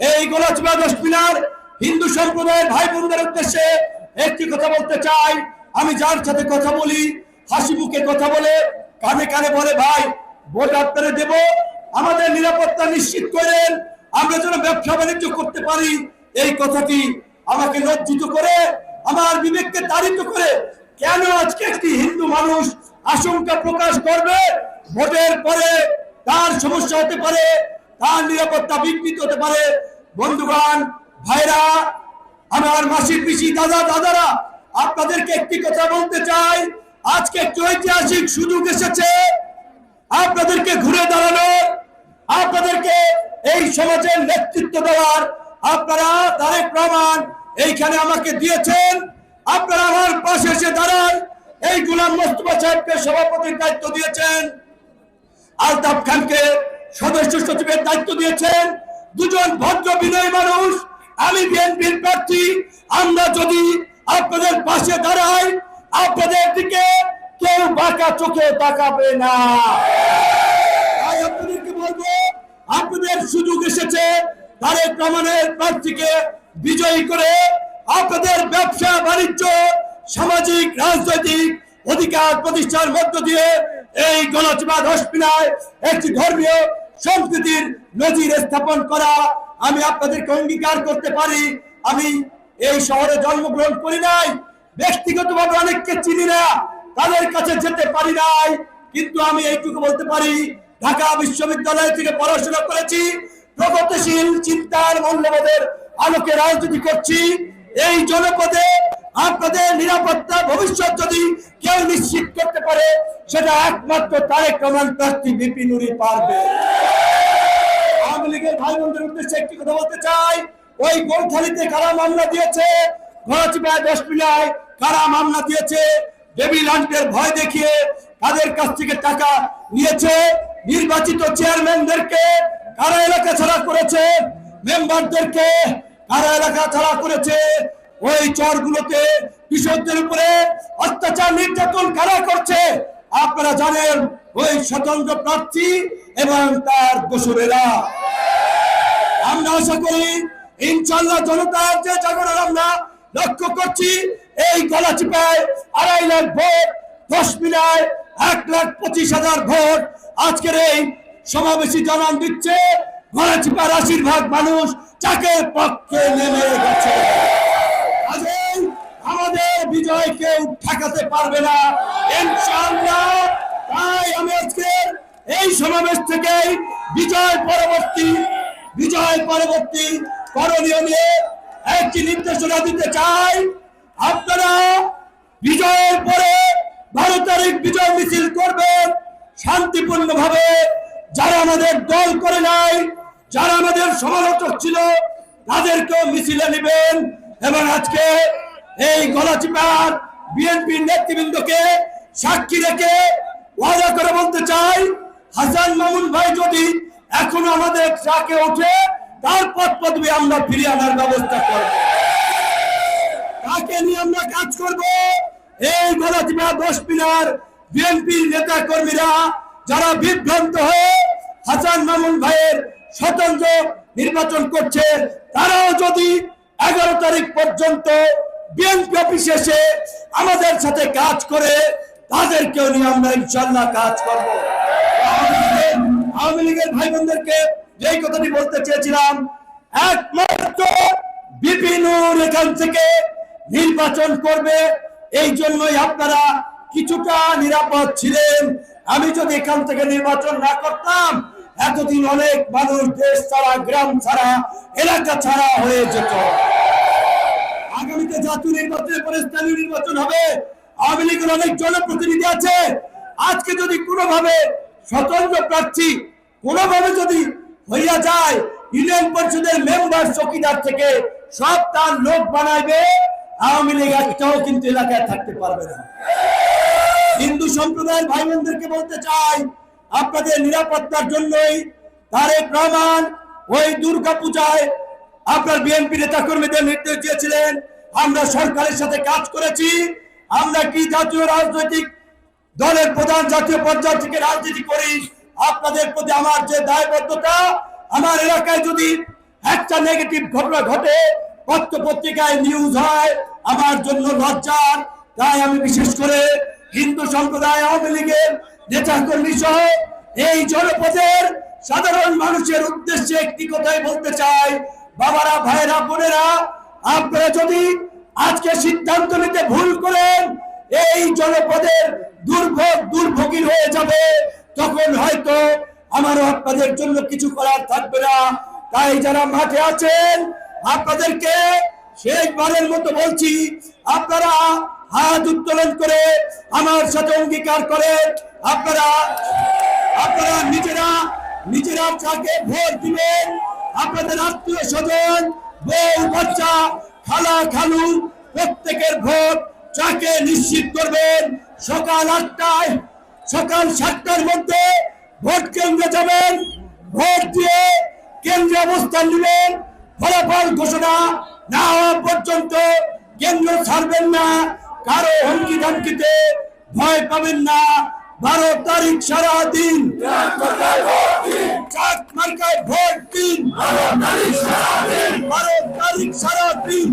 এই গলাচিপা দশমিনার হিন্দু সম্প্রদায়ের ভাই বোনদের উদ্দেশ্যে একটি কথা বলতে চাই। আমি যার সাথে কথা বলি হাসি মুখে কথা বলে, কানে কানে বলে ভাই ভোট আপনারা দেব, আমাদের নিরাপত্তা নিশ্চিত করেন, আমরা যেন ব্যবসা বাণিজ্য করতে পারি, এই কথাটি আমাকে লজ্জিত করে, আমার বিবেককে তাড়িত করে কেন আজকে একটি হিন্দু মানুষ আশঙ্কা প্রকাশ করবে ভোটের পরে তার সমস্যা হতে পারে, তার নিরাপত্তা বিঘ্নিত হতে পারে। বন্ধুগণ, ভাইরা, আমার মাসির পিসি, দাদা দাদারা, আপনাদেরকে একটি কথা বলতে চাই। আজকে একটি ঐতিহাসিক সুযোগ এসেছে আপনাদেরকে ঘুরে দাঁড়ানোর, আপনাদেরকে এই সমাজের নেতৃত্ব দেওয়ার। আপনারা তারেক রহমান এইখানে আমাকে দিয়েছেন, আপনারা আমার পাশে এসে দাঁড়ান। এই গোলাম মোস্তফা সাহেবকে সভাপতির দায়িত্ব দিয়েছেন, আলতাফ খানকে সদস্য সচিবের দায়িত্ব দিয়েছেন, দুজন ভদ্র বিনয়ী মানুষ। আমি বিএনপির প্রার্থী, আমরা যদি আপনাদের পাশে দাঁড়াই আপনাদের দিকে কেউ বাঁকা চোখে তাকাবে না। তাই আপনাদেরকে বলবো, আপনাদের সুযোগ এসেছে তারেক রহমানের প্রার্থীকে বিজয়ী করে আপনাদের ব্যবসা বাণিজ্য, সামাজিক রাজনৈতিক অধিকার প্রতিষ্ঠার মধ্য দিয়ে এই গলাচিপা দশমিনায় একটি ধর্মীয় সংস্কৃতির নজির স্থাপন করা। আমি আপনাদেরকে অঙ্গীকার করতে পারি, আমি এই শহরে জন্মগ্রহণ করি নাই, ব্যক্তিগতভাবে অনেককে চিনি না, তাদের কাছে যেতে পারি নাই, কিন্তু আমি এইটুকু বলতে পারি ঢাকা বিশ্ববিদ্যালয় থেকে পড়াশোনা করেছি, প্রগতিশীল চিন্তার মূল্যবোধের আলোকে রাজনীতি করছি। এই জনপদে আপনাদের নিরাপত্তা ভবিষ্যৎ যদি কেউ নিশ্চিত করতে পারে সেটা একমাত্র তারেক রহমান প্রার্থী বিপি নুরি পারবে। আওয়ামী লীগের ভাই বোনদের উদ্দেশ্যে একটি কথা বলতে চাই, ওই গোলখালিতে কারা মামলা দিয়েছে, গলাচিপা দশমিনায় কারা মামলা দিয়েছে, বেবি লান্টের ভয় দেখিয়ে তাদের কাছ থেকে টাকা নিয়েছে, নির্বাচিত চেয়ারম্যানদেরকে কারা এলাকা ছাড়া করেছে, মেম্বারদেরকে কারা এলাকা ছাড়া করেছে, ওই চরগুলোতে কৃষকদের উপরে অত্যাচার নির্যাতন কারা করছে আপনারা জানেন, ওই স্বতন্ত্র প্রার্থী এবং তার দোসরেরা। আমরা আশা করি ইনশাআল্লাহ জনতার যে জাগরণ আমরা লক্ষ্য করছি, এই গলাচিপায় 2.5 লাখ ভোট, দশমিনায় 1,25,000 ভোট আজকের এই সমাবেশী জানান দিচ্ছে গলাচিপার 80% মানুষ চাকের পক্ষে নেমে গেছে। আমাদের বিজয় কেউ ঠেকাতে পারবে না ইনশাআল্লাহ। তাই আমি আজকে এই সমাবেশ থেকে বিজয় পরবর্তী করণীয় নিয়ে একটি নির্দেশনা দিতে চাই। আপনারা বিজয়ের পরে 12 তারিখ বিজয় মিছিল করবেন শান্তিপূর্ণ ভাবে। যারা আমাদের দল করে নাই, যারা আমাদের সমালোচক ছিল, তাদেরকেও মিছিলে নেবেন। এবং আজকে এই গলাচিপার বিএনপির নেতৃবৃন্দকে সাক্ষী রেখে ওয়াদা করে বলতে চাই, হাসান মামুন ভাই যদি এখনো আমাদের ট্রাকে ওঠে তার পদ পদবি আমরা ফিরিয়ে আনার ব্যবস্থা করব, তাকে নিয়ে আমরা কাজ করব। এই গলাচিপা দশমিনার বিএনপির নেতা কর্মীরা যারা বিভ্রান্ত হয়ে হাসান মামুন ভাইয়ের স্বতন্ত্র নির্বাচন করছে, তারাও যদি 11 তারিখ পর্যন্ত বিএনপি অফিসে এসে আমাদের সাথে কাজ করে, তাদেরকেও নিয়ে আমরা ইনশাআল্লাহ কাজ করব। আওয়ামী লীগের ভাই বোনদেরকে যেই কথাটি বলতে চেয়েছিলাম, একমাত্র বিপি নূর এখান থেকে নির্বাচন করবে, এই জন্যই আপনারা কিছুটা নিরাপদ ছিলেন। আমি যদি এখান থেকে নির্বাচন না করতাম, এতদিন অনেক মানুষ দেশ ছাড়া, গ্রাম ছাড়া, এলাকা ছাড়া হয়ে যেত। আগামীতে জাতীয় নির্বাচনের পরে স্থানীয় নির্বাচন হবে, আওয়ামী লীগের অনেক জনপ্রতিনিধি আছে। আজকে যদি কোনোভাবে স্বতন্ত্র প্রার্থী কোনোভাবে যদি হইয়া যায়, ইউনিয়ন পরিষদের মেম্বার চৌকিদার থেকে সব তার লোক বানাইবে, আওয়ামী লীগ একটাও কিন্তু এলাকায় থাকতে পারবে না। হিন্দু সম্প্রদায়ের ভাই বোনদেরকে বলতে চাই, আপনাদের নিরাপত্তার জন্যই তারেক রহমান ওই দুর্গা পূজায় আপনার বিএনপি নেতা কর্মীদের নির্দেশ দিয়েছিলেন। আমরা সরকারের সাথে কাজ করেছি। আমরা কি জাতীয় রাজনৈতিক দলের প্রধান জাতীয় পর্যায় থেকে রাজনীতি করি, আপনাদের প্রতি আমার যে দায়বদ্ধতা, আমার এলাকায় যদি একটা নেগেটিভ ঘটনা ঘটে, পত্র পত্রিকায় নিউজ হয়, আমার জন্য লজ্জার। তাই আমি বিশেষ করে হিন্দু সম্প্রদায়, আওয়ামী লীগের নেতা কর্মী সহ এই জনপদের সাধারণ মানুষের উদ্দেশ্যে একটি কথাই বলতে চাই, বাবারা, ভাইরা, বোনেরা, আপনারা যদি আজকে সিদ্ধান্ত নিতে ভুল করেন, এই জনপদের দুর্ভোগী হয়ে যাবে, তখন হয়তো আমারও আপনাদের জন্য কিছু করার থাকবে না। তাই যারা মাঠে আছেন, আপনাদেরকে শেষবারের মতো বলছি, আপনারা হাত উত্তোলন করে আমার সাথে অঙ্গীকার করেন, আপনারা নিজেরা যাকে ভোট দিবেন, আপনাদের আত্মীয় স্বজন, বউ বাচ্চা, খালা খালু, প্রত্যেকের ভোট যাকে নিশ্চিত করবেন সকাল 8টায়, সকাল 7টার মধ্যে ভোট কেন্দ্রে যাবেন, ভোট দিয়ে কেন্দ্রে অবস্থান নেবেন। ফলাফল ঘোষণা না হওয়া পর্যন্ত কেন্দ্র ছাড়বেন না, কারো হুমকি ধমকিতে ভয় পাবেন না। 12 তারিখ সারা দিন চার মার্কায় ভোট দিন, 12 তারিখ সারা দিন।